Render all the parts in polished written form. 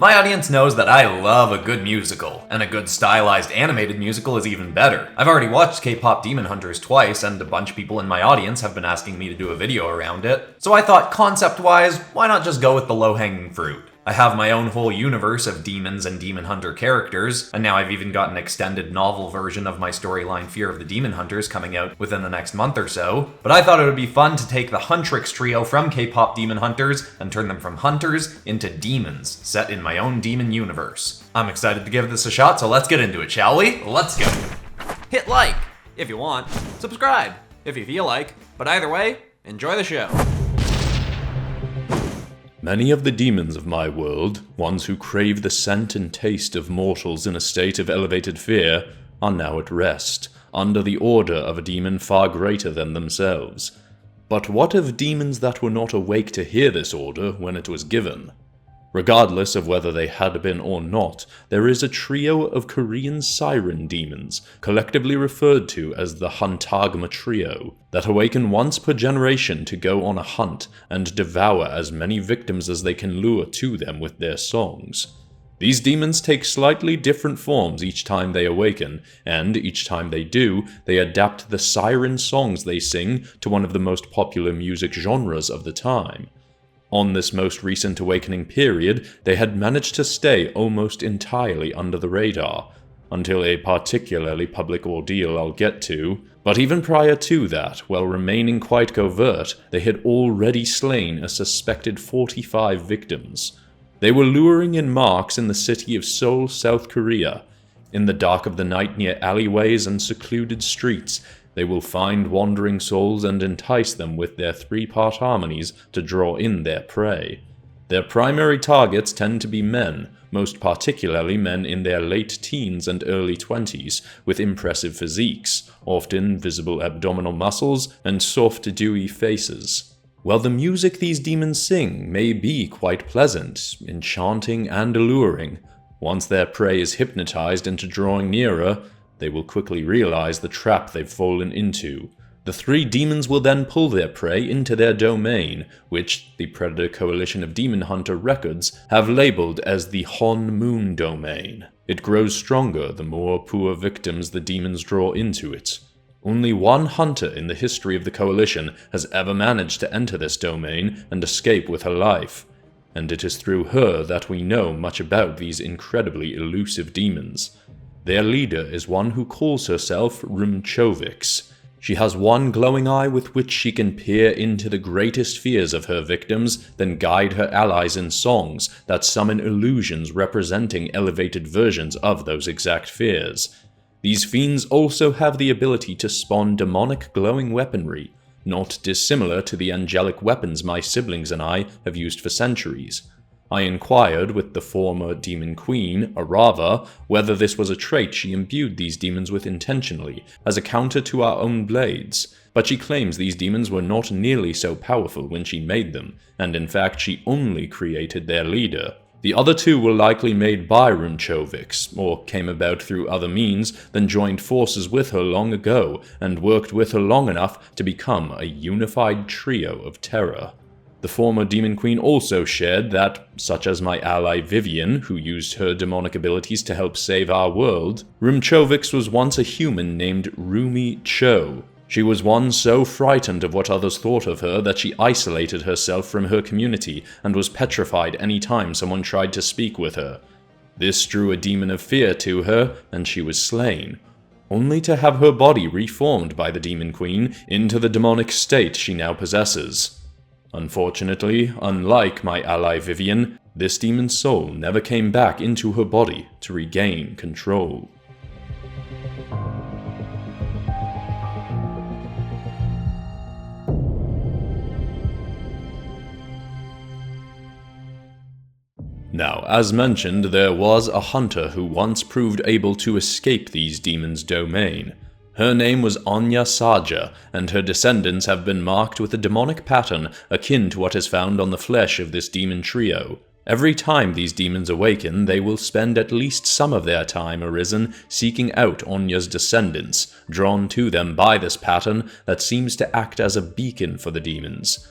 My audience knows that I love a good musical, and a good stylized animated musical is even better. I've already watched Kpop Demon Hunters twice, and a bunch of people in my audience have been asking me to do a video around it. So I thought, concept-wise, why not just go with the low-hanging fruit? I have my own whole universe of demons and demon hunter characters, and now I've even got an extended novel version of my storyline Fear of the Demon Hunters coming out within the next month or so. But I thought it would be fun to take the Huntrix trio from Kpop Demon Hunters and turn them from hunters into demons, set in my own demon universe. I'm excited to give this a shot, so let's get into it, shall we? Let's go! Hit like if you want, subscribe if you feel like, but either way, enjoy the show. Many of the demons of my world, ones who crave the scent and taste of mortals in a state of elevated fear, are now at rest, under the order of a demon far greater than themselves. But what of demons that were not awake to hear this order when it was given? Regardless of whether they had been or not, there is a trio of Korean siren demons, collectively referred to as the Hantagma Trio, that awaken once per generation to go on a hunt and devour as many victims as they can lure to them with their songs. These demons take slightly different forms each time they awaken, and each time they do, they adapt the siren songs they sing to one of the most popular music genres of the time. On this most recent awakening period, they had managed to stay almost entirely under the radar, until a particularly public ordeal I'll get to. But even prior to that, while remaining quite covert, they had already slain a suspected 45 victims. They were luring in marks in the city of Seoul, South Korea. In the dark of the night near alleyways and secluded streets, they will find wandering souls and entice them with their three-part harmonies to draw in their prey. Their primary targets tend to be men, most particularly men in their late teens and early 20s, with impressive physiques, often visible abdominal muscles, and soft, dewy faces. While the music these demons sing may be quite pleasant, enchanting, and alluring, once their prey is hypnotized into drawing nearer, they will quickly realize the trap they've fallen into. The three demons will then pull their prey into their domain, which the Predator Coalition of Demon Hunter records have labeled as the Hon Moon domain. It grows stronger the more poor victims the demons draw into it. Only one hunter in the history of the Coalition has ever managed to enter this domain and escape with her life, and it is through her that we know much about these incredibly elusive demons. Their leader is one who calls herself Rumchovix. She has one glowing eye with which she can peer into the greatest fears of her victims, then guide her allies in songs that summon illusions representing elevated versions of those exact fears. These fiends also have the ability to spawn demonic glowing weaponry, not dissimilar to the angelic weapons my siblings and I have used for centuries. I inquired with the former demon queen, Arava, whether this was a trait she imbued these demons with intentionally, as a counter to our own blades, but she claims these demons were not nearly so powerful when she made them, and in fact she only created their leader. The other two were likely made by Rumchovix, or came about through other means, then joined forces with her long ago, and worked with her long enough to become a unified trio of terror. The former Demon Queen also shared that, such as my ally Vivian, who used her demonic abilities to help save our world, Rumchovix was once a human named Rumi Cho. She was one so frightened of what others thought of her that she isolated herself from her community and was petrified any time someone tried to speak with her. This drew a demon of fear to her, and she was slain, only to have her body reformed by the Demon Queen into the demonic state she now possesses. Unfortunately, unlike my ally Vivian, this demon's soul never came back into her body to regain control. Now, as mentioned, there was a hunter who once proved able to escape these demons' domain. Her name was Anya Saja, and her descendants have been marked with a demonic pattern akin to what is found on the flesh of this demon trio. Every time these demons awaken, they will spend at least some of their time arisen seeking out Anya's descendants, drawn to them by this pattern that seems to act as a beacon for the demons.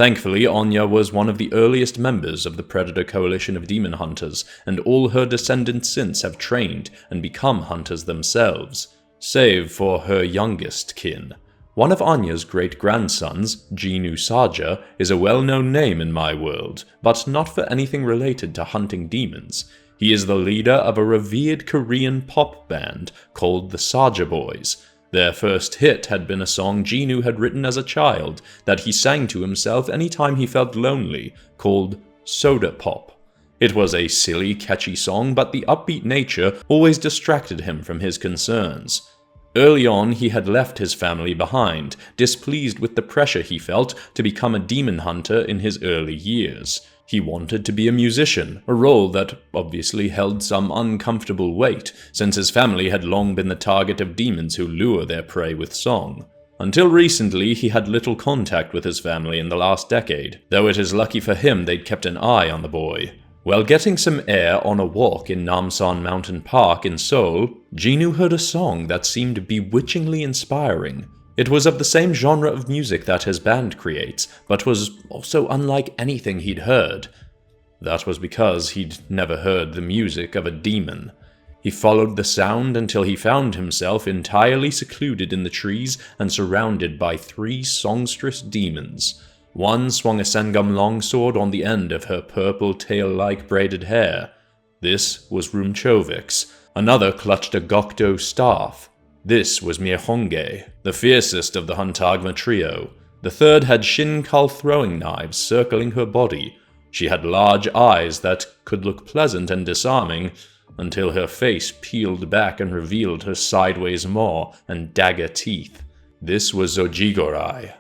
Thankfully, Anya was one of the earliest members of the Predator Coalition of Demon Hunters, and all her descendants since have trained and become hunters themselves, save for her youngest kin. One of Anya's great-grandsons, Jinu Saja, is a well-known name in my world, but not for anything related to hunting demons. He is the leader of a revered Korean pop band called the Saja Boys. Their first hit had been a song Jinu had written as a child that he sang to himself anytime he felt lonely, called Soda Pop. It was a silly, catchy song, but the upbeat nature always distracted him from his concerns. Early on, he had left his family behind, displeased with the pressure he felt to become a demon hunter in his early years. He wanted to be a musician, a role that obviously held some uncomfortable weight, since his family had long been the target of demons who lure their prey with song. Until recently, he had little contact with his family in the last decade, though it is lucky for him they'd kept an eye on the boy. While getting some air on a walk in Namsan Mountain Park in Seoul, Jinu heard a song that seemed bewitchingly inspiring. It was of the same genre of music that his band creates, but was also unlike anything he'd heard. That was because he'd never heard the music of a demon. He followed the sound until he found himself entirely secluded in the trees and surrounded by 3 songstress demons. One swung a Sengum longsword on the end of her purple tail-like braided hair. This was Rumchovix. Another clutched a Gokdo staff. This was Mirhonge, the fiercest of the Huntagma trio. The third had Shinkal throwing knives circling her body. She had large eyes that could look pleasant and disarming, until her face peeled back and revealed her sideways maw and dagger teeth. This was Zojigorai.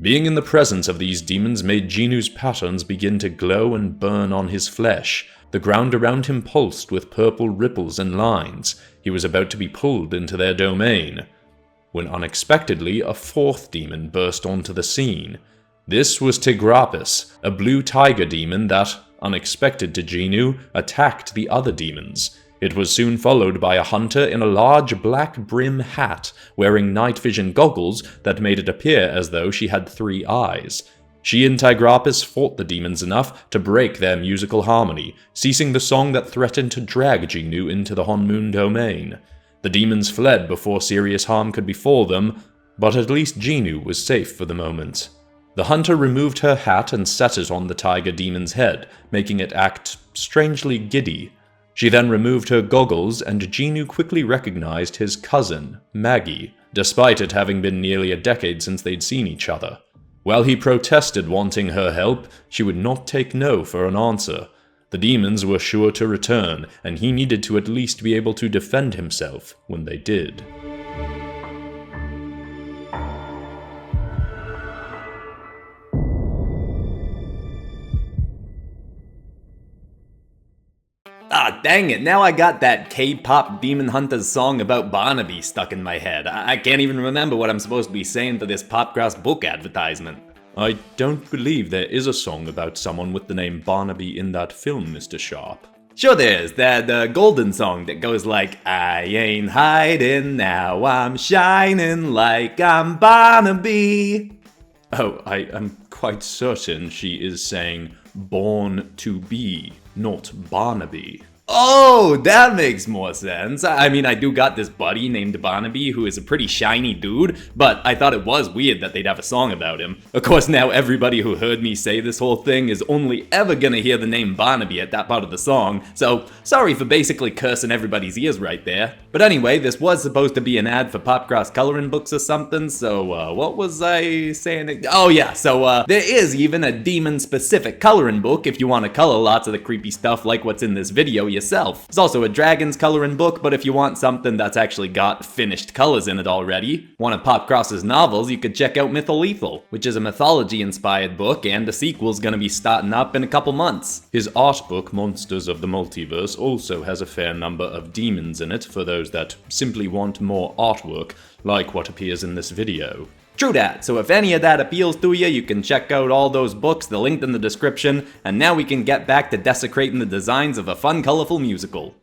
Being in the presence of these demons made Jinu's patterns begin to glow and burn on his flesh. The ground around him pulsed with purple ripples and lines. He was about to be pulled into their domain, when unexpectedly a 4th demon burst onto the scene. This was Tigrapis, a blue tiger demon that, unexpected to Jinu, attacked the other demons. It was soon followed by a hunter in a large black brim hat, wearing night vision goggles that made it appear as though she had 3 eyes. She and Tigrapis fought the demons enough to break their musical harmony, ceasing the song that threatened to drag Jinu into the Honmoon domain. The demons fled before serious harm could befall them, but at least Jinu was safe for the moment. The hunter removed her hat and set it on the tiger demon's head, making it act strangely giddy. She then removed her goggles, and Jinu quickly recognized his cousin, Maggie, despite it having been nearly a decade since they'd seen each other. While he protested wanting her help, she would not take no for an answer. The demons were sure to return, and he needed to at least be able to defend himself when they did. Ah, dang it, now I got that K-pop Demon Hunters song about Barnaby stuck in my head. I can't even remember what I'm supposed to be saying for this PopCross book advertisement. I don't believe there is a song about someone with the name Barnaby in that film, Mr. Sharp. Sure there is, the golden song that goes like, I ain't hiding now, I'm shining like I'm Barnaby. Oh, I am quite certain she is saying Born to Be, not Barnaby. Oh, that makes more sense. I mean, I do got this buddy named Barnaby who is a pretty shiny dude, but I thought it was weird that they'd have a song about him. Of course, now everybody who heard me say this whole thing is only ever gonna hear the name Barnaby at that part of the song, so sorry for basically cursing everybody's ears right there. But anyway, this was supposed to be an ad for PopCross coloring books or something, so what was I saying? Oh yeah, so there is even a demon-specific coloring book if you want to color lots of the creepy stuff like what's in this video yourself. There's also a dragons coloring book, but if you want something that's actually got finished colors in it already, one of PopCross's novels, you could check out Mytholethal, which is a mythology-inspired book, and the sequel's gonna be starting up in a couple months. His art book, Monsters of the Multiverse, also has a fair number of demons in it for those that simply want more artwork, like what appears in this video. True that, so if any of that appeals to you, you can check out all those books, they're linked in the description, and now we can get back to desecrating the designs of a fun, colorful musical.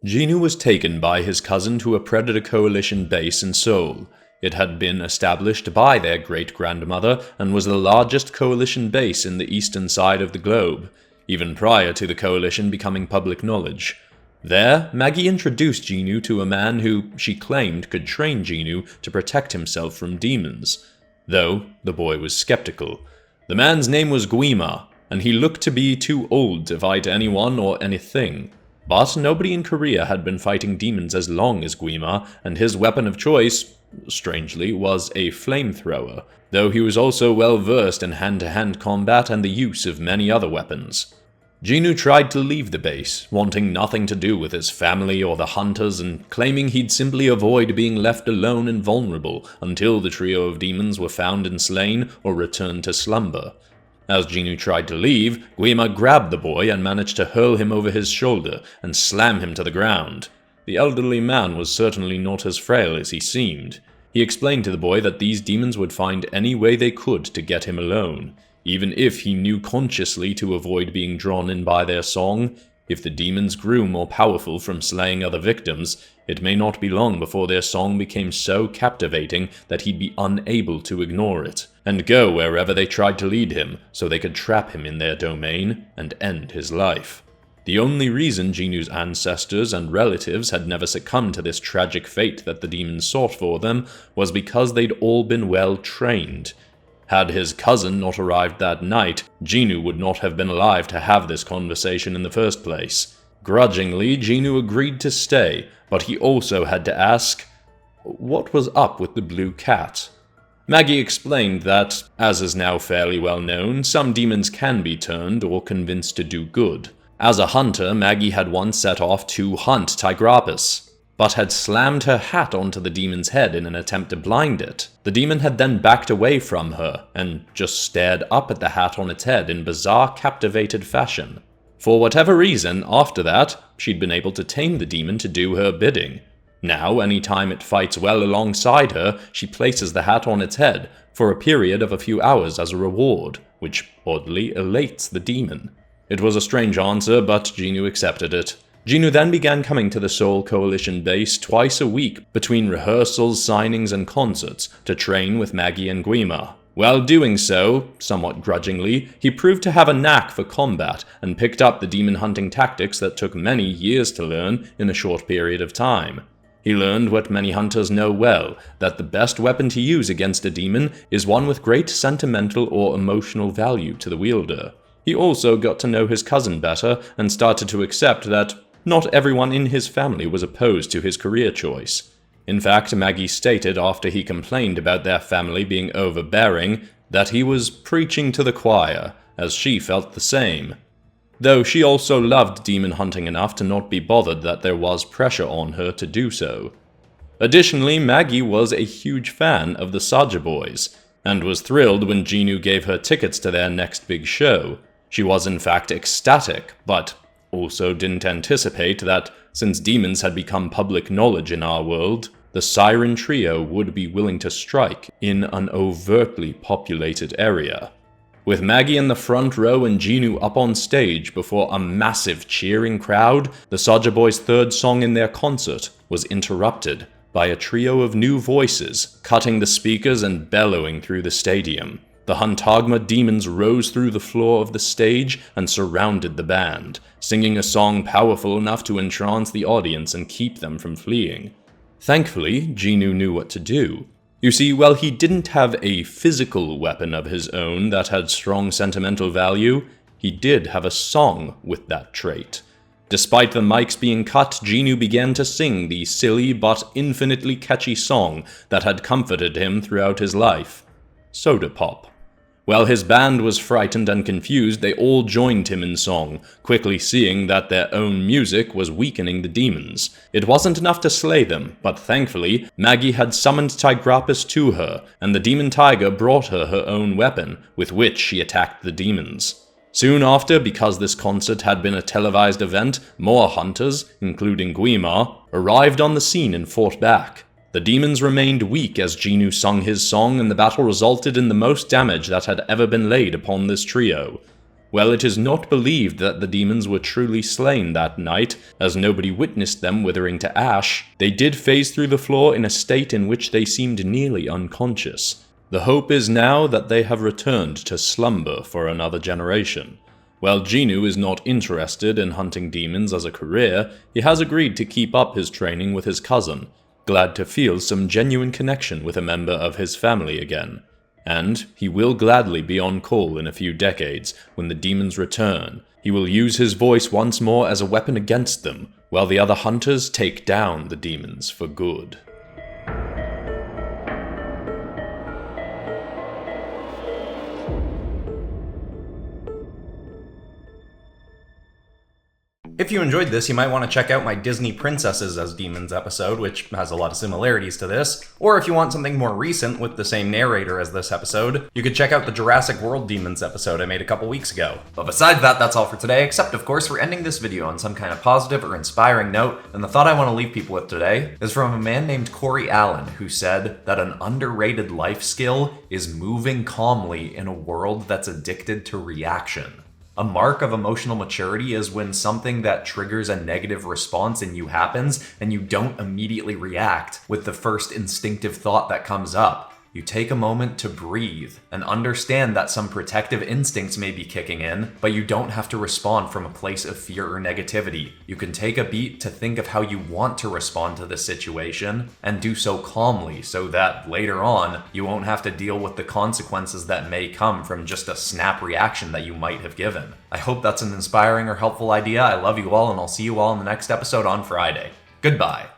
Jinu was taken by his cousin to a Predator Coalition base in Seoul. It had been established by their great-grandmother and was the largest coalition base in the eastern side of the globe, even prior to the coalition becoming public knowledge. There, Maggie introduced Jinoo to a man who she claimed could train Jinoo to protect himself from demons, though the boy was skeptical. The man's name was Guima, and he looked to be too old to fight anyone or anything. But nobody in Korea had been fighting demons as long as Guima, and his weapon of choice, strangely, was a flamethrower, though he was also well versed in hand-to-hand combat and the use of many other weapons. Jinoo tried to leave the base, wanting nothing to do with his family or the hunters and claiming he'd simply avoid being left alone and vulnerable until the trio of demons were found and slain or returned to slumber. As Jinoo tried to leave, Guima grabbed the boy and managed to hurl him over his shoulder and slam him to the ground. The elderly man was certainly not as frail as he seemed. He explained to the boy that these demons would find any way they could to get him alone, even if he knew consciously to avoid being drawn in by their song. If the demons grew more powerful from slaying other victims, it may not be long before their song became so captivating that he'd be unable to ignore it, and go wherever they tried to lead him so they could trap him in their domain and end his life. The only reason Jinoo's ancestors and relatives had never succumbed to this tragic fate that the demons sought for them was because they'd all been well trained. Had his cousin not arrived that night, Jinoo would not have been alive to have this conversation in the first place. Grudgingly, Jinoo agreed to stay, but he also had to ask, what was up with the blue cat? Maggie explained that, as is now fairly well known, some demons can be turned or convinced to do good. As a hunter, Maggie had once set off to hunt Tigrapus, but had slammed her hat onto the demon's head in an attempt to blind it. The demon had then backed away from her, and just stared up at the hat on its head in bizarre, captivated fashion. For whatever reason, after that, she'd been able to tame the demon to do her bidding. Now, any time it fights well alongside her, she places the hat on its head, for a period of a few hours as a reward, which oddly elates the demon. It was a strange answer, but Jinoo accepted it. Jinoo then began coming to the Seoul Coalition base twice a week between rehearsals, signings, and concerts to train with Maggie and Guima. While doing so, somewhat grudgingly, he proved to have a knack for combat and picked up the demon hunting tactics that took many years to learn in a short period of time. He learned what many hunters know well, that the best weapon to use against a demon is one with great sentimental or emotional value to the wielder. He also got to know his cousin better and started to accept that not everyone in his family was opposed to his career choice. In fact, Maggie stated after he complained about their family being overbearing that he was preaching to the choir, as she felt the same. Though she also loved demon hunting enough to not be bothered that there was pressure on her to do so. Additionally, Maggie was a huge fan of the Saja Boys, and was thrilled when Jinoo gave her tickets to their next big show. She was in fact ecstatic, but also didn't anticipate that, since demons had become public knowledge in our world, the Siren Trio would be willing to strike in an overtly populated area. With Maggie in the front row and Jinoo up on stage before a massive cheering crowd, the Saja Boys' third song in their concert was interrupted by a trio of new voices cutting the speakers and bellowing through the stadium. The Huntagma demons rose through the floor of the stage and surrounded the band, singing a song powerful enough to entrance the audience and keep them from fleeing. Thankfully, Jinoo knew what to do. You see, while he didn't have a physical weapon of his own that had strong sentimental value, he did have a song with that trait. Despite the mics being cut, Jinoo began to sing the silly but infinitely catchy song that had comforted him throughout his life, Soda Pop. While his band was frightened and confused, they all joined him in song, quickly seeing that their own music was weakening the demons. It wasn't enough to slay them, but thankfully, Maggie had summoned Tigrapus to her, and the demon tiger brought her her own weapon, with which she attacked the demons. Soon after, because this concert had been a televised event, more hunters, including Guima, arrived on the scene and fought back. The demons remained weak as Jinoo sung his song, and the battle resulted in the most damage that had ever been laid upon this trio. Well, it is not believed that the demons were truly slain that night, as nobody witnessed them withering to ash. They did phase through the floor in a state in which they seemed nearly unconscious. The hope is now that they have returned to slumber for another generation. While Genu is not interested in hunting demons as a career, he has agreed to keep up his training with his cousin, glad to feel some genuine connection with a member of his family again. And he will gladly be on call in a few decades when the demons return. He will use his voice once more as a weapon against them, while the other hunters take down the demons for good. If you enjoyed this, you might want to check out my Disney Princesses as Demons episode, which has a lot of similarities to this. Or if you want something more recent with the same narrator as this episode, you could check out the Jurassic World Demons episode I made a couple weeks ago. But besides that, that's all for today, except of course we're ending this video on some kind of positive or inspiring note, and the thought I want to leave people with today is from a man named Corey Allen, who said that an underrated life skill is moving calmly in a world that's addicted to reaction. A mark of emotional maturity is when something that triggers a negative response in you happens and you don't immediately react with the first instinctive thought that comes up. You take a moment to breathe and understand that some protective instincts may be kicking in, but you don't have to respond from a place of fear or negativity. You can take a beat to think of how you want to respond to the situation and do so calmly so that later on you won't have to deal with the consequences that may come from just a snap reaction that you might have given. I hope that's an inspiring or helpful idea. I love you all, and I'll see you all in the next episode on Friday. Goodbye.